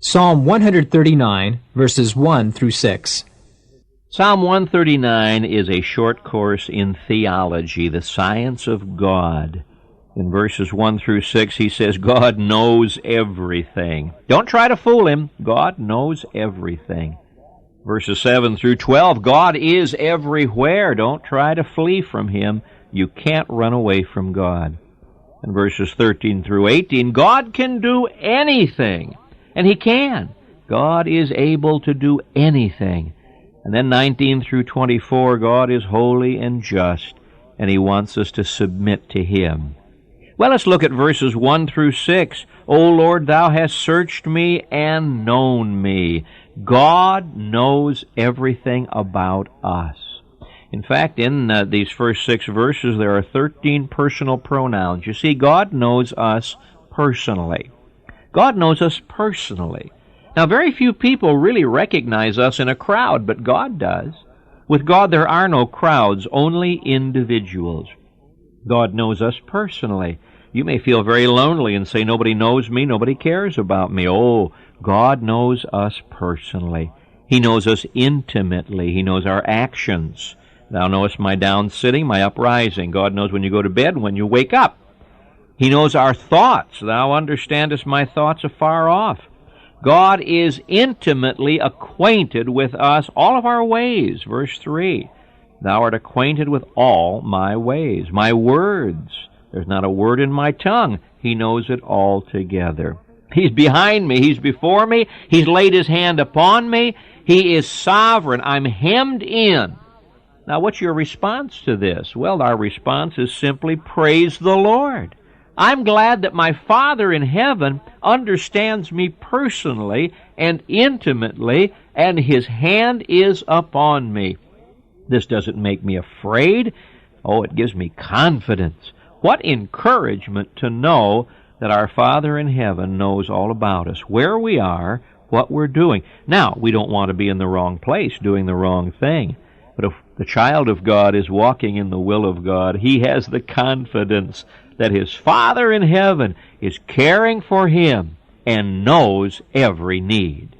Psalm 139, verses 1 through 6. Psalm 139 is a short course in theology, the science of God. In verses 1 through 6, he says, God knows everything. Don't try to fool him. God knows everything. Verses 7 through 12, God is everywhere. Don't try to flee from him. You can't run away from God. And verses 13 through 18, God can do anything. And he can. God is able to do anything. And then 19 through 24, God is holy and just, and he wants us to submit to him. Well, let's look at verses 1 through 6. O Lord, thou hast searched me and known me. God knows everything about us. In fact, in these first 6 verses, there are 13 personal pronouns. You see, God knows us personally. God knows us personally. Now, very few people really recognize us in a crowd, but God does. With God, there are no crowds, only individuals. God knows us personally. You may feel very lonely and say, nobody knows me, nobody cares about me. Oh, God knows us personally. He knows us intimately. He knows our actions. Thou knowest my down sitting, my uprising. God knows when you go to bed and when you wake up. He knows our thoughts. Thou understandest my thoughts afar off. God is intimately acquainted with us, all of our ways. Verse 3, thou art acquainted with all my ways, my words. There's not a word in my tongue. He knows it all together. He's behind me. He's before me. He's laid his hand upon me. He is sovereign. I'm hemmed in. Now, what's your response to this? Well, our response is simply, praise the Lord. I'm glad that my Father in heaven understands me personally and intimately, and his hand is upon me. This doesn't make me afraid. Oh, it gives me confidence. What encouragement to know that our Father in heaven knows all about us, where we are, what we're doing. Now, we don't want to be in the wrong place, doing the wrong thing. But if the child of God is walking in the will of God, he has the confidence that his Father in heaven is caring for him and knows every need.